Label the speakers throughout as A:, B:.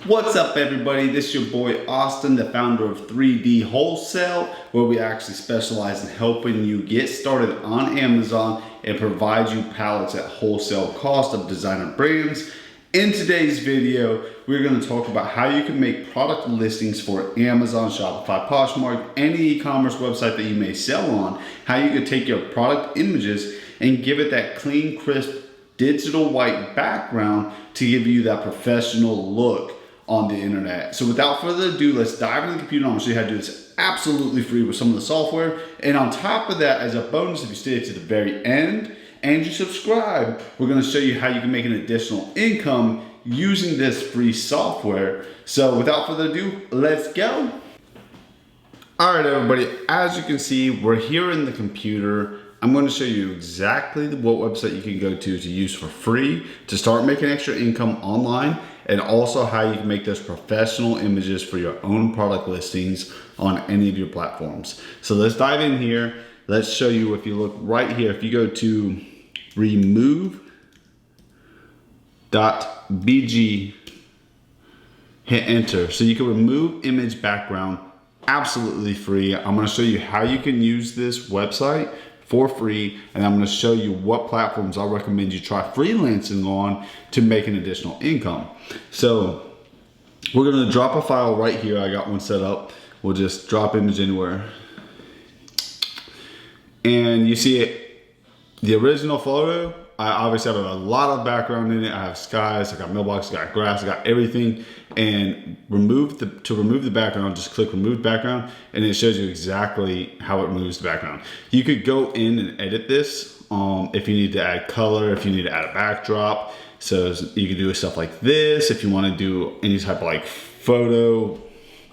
A: What's up, everybody? This is your boy Austin, the founder of 3D Wholesale, where we actually specialize in helping you get started on Amazon and provide you pallets at wholesale cost of designer brands. In today's video, we're going to talk about how you can make product listings for Amazon, Shopify, Poshmark, any e-commerce website that you may sell on, how you can take your product images and give it that clean, crisp, digital white background to give you that professional look on the internet. So without further ado, let's dive into the computer. I'm gonna show you how to do this absolutely free with some of the software. And on top of that, as a bonus, if you stay to the very end and you subscribe, we're gonna show you how you can make an additional income using this free software. So without further ado, let's go. All right, everybody, as you can see, we're here in the computer. I'm going to show you exactly what website you can go to use for free to start making extra income online, and also how you can make those professional images for your own product listings on any of your platforms. So let's dive in here. Let's show you. If you look right here, if you go to remove.bg, hit enter. So you can remove image background absolutely free. I'm going to show you how you can use this website for free, and I'm going to show you what platforms I recommend you try freelancing on to make an additional income. So we're going to drop a file right here. I got one set up. We'll just drop image anywhere, and you see it, the original photo. I obviously have a lot of background in it. I have skies, I got mailbox, I got grass, I got everything. And to remove the background, just click remove background, and it shows you exactly how it removes the background. You could go in and edit this if you need to add color, if you need to add a backdrop. So you can do stuff like this. If you want to do any type of like photo,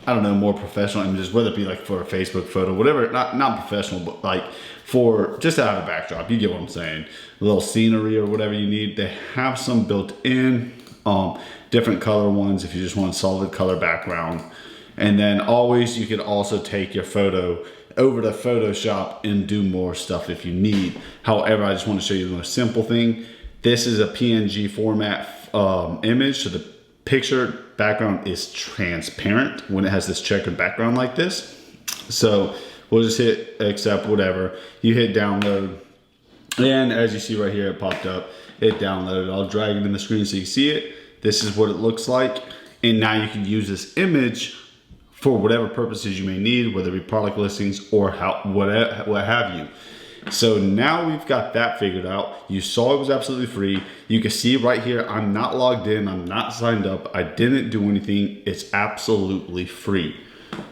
A: I don't know, more professional images, whether it be like for a Facebook photo, whatever, not professional, but like for just to have a backdrop, you get what I'm saying, a little scenery or whatever you need. They have some built in, different color ones if you just want a solid color background. And then always, you could also take your photo over to Photoshop and do more stuff if you need. However, I just want to show you the most simple thing. This is a PNG format image, so the picture background is transparent when it has this checkered background like this. So we'll just hit accept, whatever. You hit download, and as you see right here, it popped up. It downloaded. I'll drag it in the screen so you can see it. This is what it looks like, and now you can use this image for whatever purposes you may need, whether it be product listings or what have you. So now we've got that figured out. You saw it was absolutely free. You can see right here, I'm not logged in, I'm not signed up, I didn't do anything. It's absolutely free.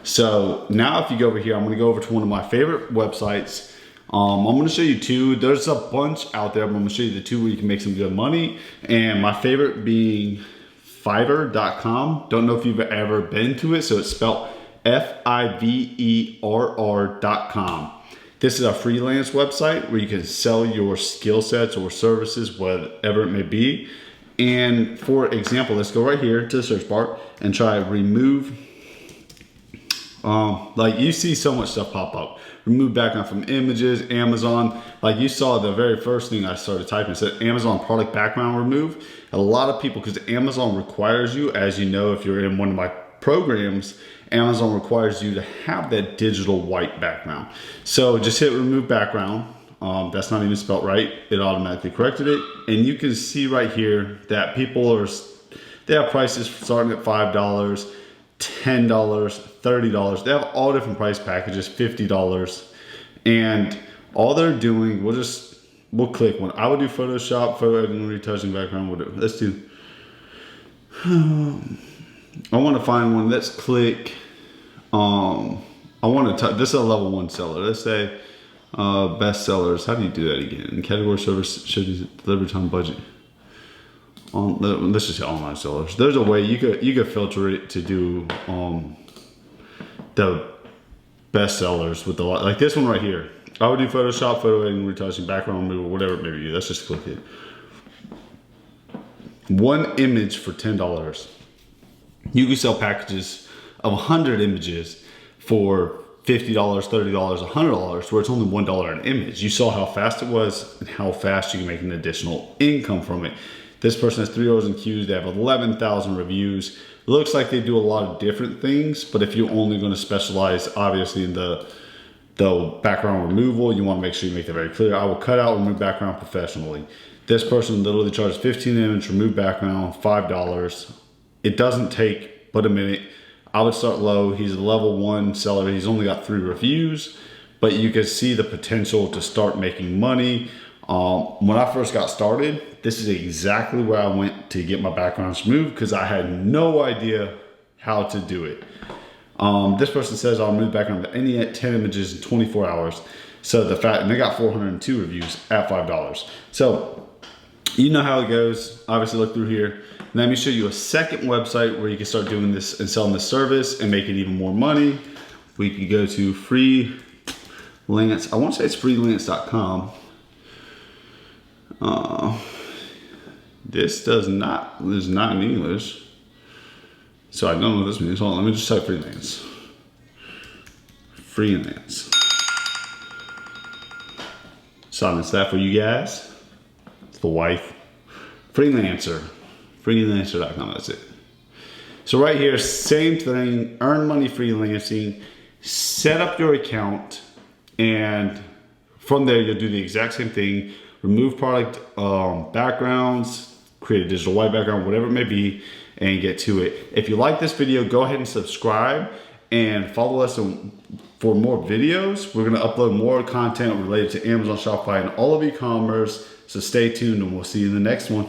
A: So now if you go over here, I'm gonna go over to one of my favorite websites. I'm gonna show you two. There's a bunch out there, but I'm gonna show you the two where you can make some good money. And my favorite being Fiverr.com. Don't know if you've ever been to it. So it's spelled Fiverr.com. This is a freelance website where you can sell your skill sets or services, whatever it may be. And for example, let's go right here to the search bar and try remove. Like you see so much stuff pop up. Remove background from images, Amazon. Like you saw the very first thing I started typing, it said Amazon product background remove. A lot of people, because Amazon requires you, as you know, if you're in one of my programs, Amazon requires you to have that digital white background. So just hit remove background. That's not even spelled right. It automatically corrected it. And you can see right here that they have prices starting at $5, $10, $30. They have all different price packages, $50. And all they're doing, we'll click one. I would do Photoshop, photo editing, retouching background. Let's do, I want to find one. Let's click, I want to, this is a level 1 seller. Let's say best sellers. How do you do that again? Category service, should delivery time, budget. Let's just say online sellers. There's a way you could filter it to do the best sellers with the, like this one right here. I would do Photoshop, photo editing, retouching, background removal, whatever it may be. Let's just click it. One image for $10. You can sell packages of 100 images for $50, $30, $100, where it's only $1 an image. You saw how fast it was and how fast you can make an additional income from it. This person has 3 rows and queues. They have 11,000 reviews. Looks like they do a lot of different things, but if you're only going to specialize, obviously, in the background removal, you want to make sure you make that very clear. I will cut out, remove background professionally. This person literally charges 15 image, remove background, $5. It doesn't take but a minute. I would start low. He's a level 1 seller. He's only got 3 reviews, but you can see the potential to start making money. When I first got started, this is exactly where I went to get my backgrounds removed because I had no idea how to do it. This person says I'll remove background of any 10 images in 24 hours. So and they got 402 reviews at $5. So you know how it goes. Obviously look through here. Let me show you a second website where you can start doing this and selling this service and making even more money. We could go to freelance. I want to say it's freelance.com. This is not in English. So I don't know what this means. Hold on, let me just type freelance. Freelance. Silence that for you guys. It's the wife. Freelancer. Freelancer.com, that's it. So right here, same thing, earn money freelancing, set up your account, and from there you'll do the exact same thing. Remove product backgrounds, create a digital white background, whatever it may be, and get to it. If you like this video, go ahead and subscribe and follow us for more videos. We're gonna upload more content related to Amazon, Shopify, and all of e-commerce. So stay tuned and we'll see you in the next one.